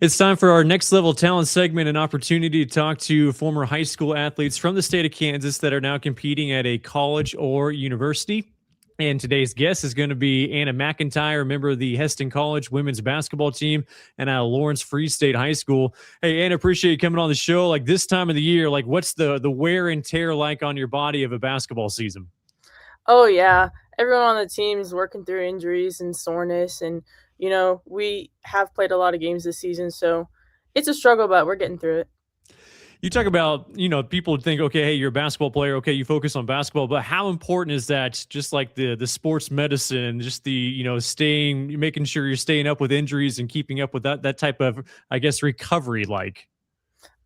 It's time for our next level talent segment, an opportunity to talk to former high school athletes from the state of Kansas that are now competing at a college or university. And today's guest is going to be Anna McIntire, member of the Hesston College women's basketball team and out of Lawrence Free State High School. Hey, Anna, appreciate you coming on the show. Like this time of the year, like what's the wear and tear like on your body of a basketball season? Oh yeah, everyone on the team is working through injuries and soreness, and we have played a lot of games this season, so it's a struggle, but we're getting through it. You talk about, people think, okay, hey, you're a basketball player, okay, you focus on basketball, but how important is that? Just like the sports medicine, just the staying, making sure you're staying up with injuries and keeping up with that type of, I guess, recovery. Like,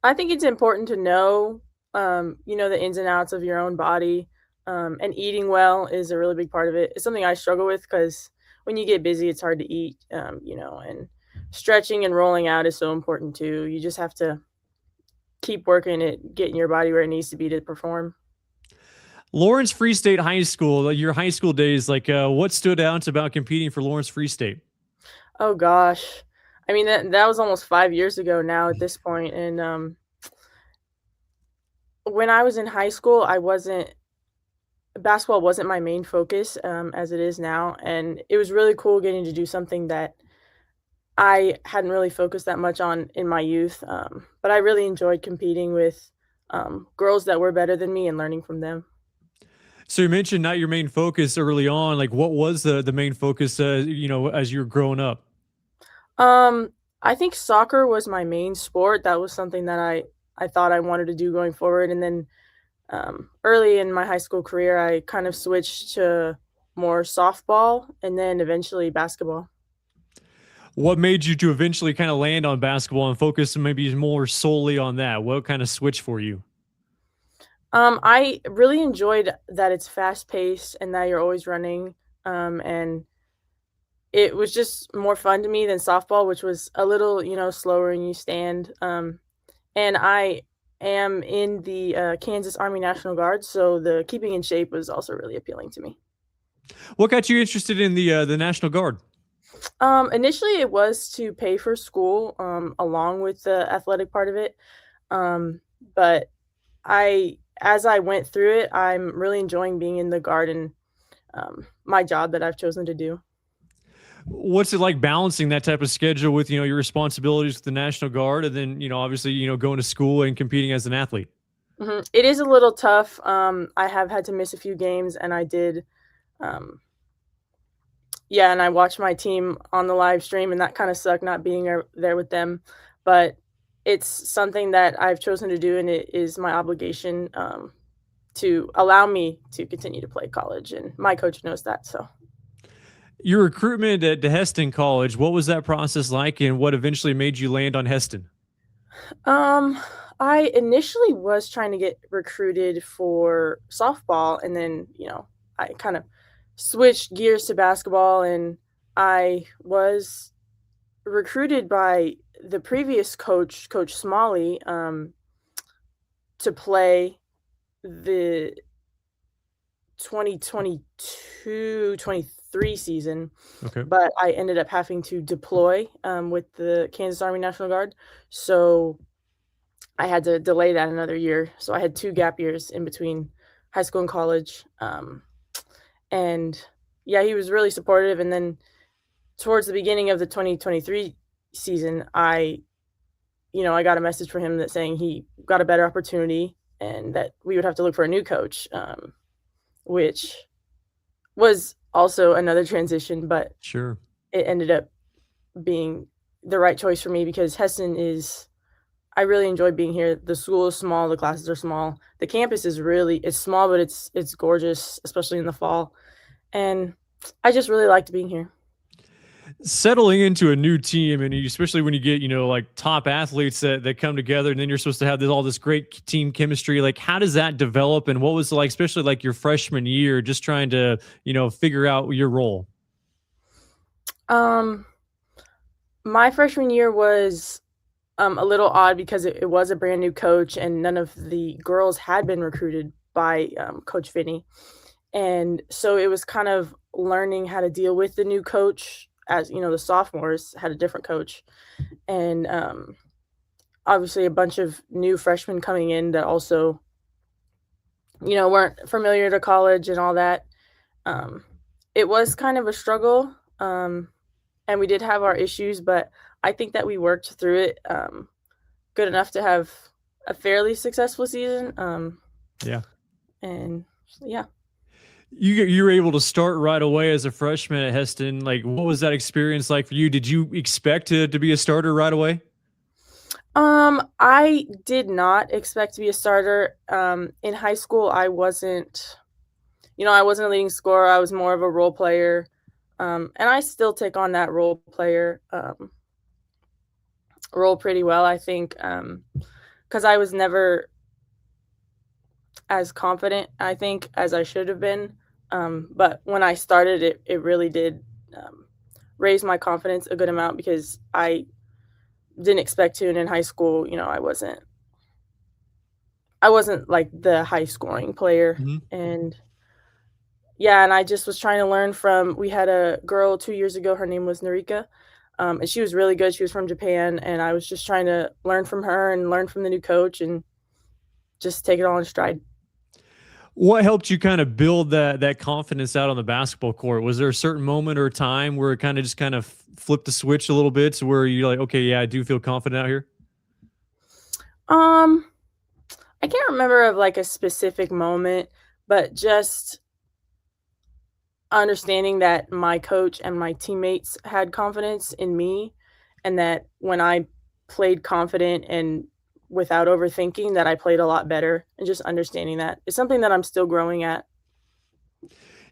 I think it's important to know, the ins and outs of your own body, and eating well is a really big part of it. It's something I struggle with because when you get busy, it's hard to eat, and stretching and rolling out is so important too. You just have to keep working at getting your body where it needs to be to perform. Lawrence Free State High School, your high school days, like what stood out about competing for Lawrence Free State? Oh gosh. I mean, that was almost 5 years ago now at this point, and, when I was in high school, I wasn't basketball wasn't my main focus, as it is now, and it was really cool getting to do something that I hadn't really focused that much on in my youth, but I really enjoyed competing with, girls that were better than me and learning from them. So you mentioned not your main focus early on. Like, what was the main focus, as you were growing up? Um, I think soccer was my main sport. That was something that I thought I wanted to do going forward, and then, early in my high school career, I kind of switched to more softball and then eventually basketball. What made you to eventually kind of land on basketball and focus maybe more solely on that? What kind of switch for you? I really enjoyed that it's fast paced and that you're always running. And it was just more fun to me than softball, which was a little, slower and you stand. And I am in the Kansas Army National Guard, so the keeping in shape was also really appealing to me. What got you interested in the National Guard? Initially, it was to pay for school, along with the athletic part of it. Um, but as I went through it, I'm really enjoying being in the garden, my job that I've chosen to do. What's it like balancing that type of schedule with your responsibilities with the National Guard, and then obviously going to school and competing as an athlete? It is a little tough. I have had to miss a few games, and I did, um, yeah, and I watched my team on the live stream, and that kind of sucked not being there with them. But it's something that I've chosen to do, and it is my obligation, to allow me to continue to play college, and my coach knows that. So, Your recruitment at Hesston College, what was that process like, and what eventually made you land on Hesston? um, I initially was trying to get recruited for softball, and then I kind of switched gears to basketball, and I was recruited by the previous coach, Coach Smalley, to play the 2022-23 season, Okay. but I ended up having to deploy, with the Kansas Army National Guard, so I had to delay that another year. So I had 2 gap years in between high school and college, and yeah, he was really supportive, and then towards the beginning of the 2023 season, I got a message from him that saying he got a better opportunity and that we would have to look for a new coach, which was also another transition, but Sure. it ended up being the right choice for me because Heston is I really enjoy being here. The school is small, the classes are small. The campus is it's small, but it's gorgeous, especially in the fall. And I just really liked being here. Settling into a new team, and especially when you get like top athletes that come together, and then you're supposed to have all this great team chemistry. Like, how does that develop, and what was it like, especially like your freshman year, just trying to figure out your role? Um, my freshman year was a little odd because it was a brand new coach and none of the girls had been recruited by Coach Finney. And so it was kind of learning how to deal with the new coach as you know, the sophomores had a different coach, and obviously a bunch of new freshmen coming in that also, weren't familiar to college and all that. Um, it was kind of a struggle, and we did have our issues, but I think that we worked through it good enough to have a fairly successful season. Yeah. And yeah. You were able to start right away as a freshman at Hesston. Like, what was that experience like for you? Did you expect to be a starter right away? I did not expect to be a starter. In high school, I wasn't a leading scorer. I was more of a role player. And I still take on that role player role pretty well, I think, because I was never as confident, I think, as I should have been. But when I started, it really did raise my confidence a good amount because I didn't expect to. And in high school, I wasn't like the high scoring player. Mhm. And yeah, and I just was trying to learn from we had a girl 2 years ago, her name was Narika, and she was really good, she was from Japan, and I was just trying to learn from her and learn from the new coach and just take it all in stride. What helped you kind of build that confidence out on the basketball court? Was there a certain moment or time where it kind of flipped the switch a little bit to where you're like, okay, yeah, I do feel confident out here? Um, I can't remember of, like, a specific moment, but just understanding that my coach and my teammates had confidence in me, and that when I played confident and without overthinking, that I played a lot better, and just understanding that. It's something that I'm still growing at.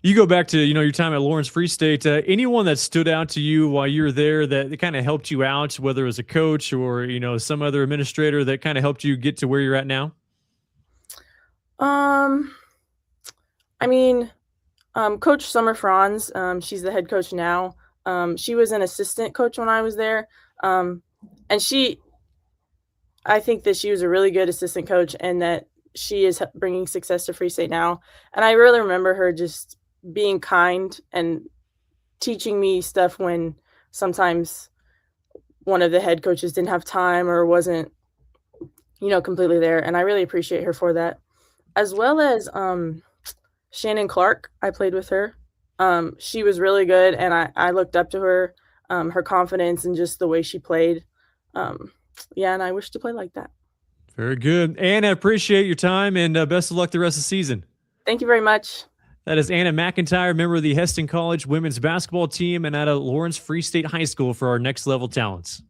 You go back to your time at Lawrence Free State. Anyone that stood out to you while you were there that kind of helped you out, whether it was a coach or some other administrator that kind of helped you get to where you're at now? Um, I mean, Coach Summer Franz, she's the head coach now. She was an assistant coach when I was there, and I think that she was a really good assistant coach, and that she is bringing success to Free State now. And I really remember her just being kind and teaching me stuff when sometimes one of the head coaches didn't have time or wasn't, completely there. And I really appreciate her for that, as well as Shannon Clark. I played with her. She was really good, and I looked up to her, her confidence and just the way she played. Yeah, and I wish to play like that. Very good. Anna, appreciate your time and best of luck the rest of the season. Thank you very much. That is Anna McIntire, member of the Hesston College women's basketball team and at Lawrence Free State High School for our next level talents.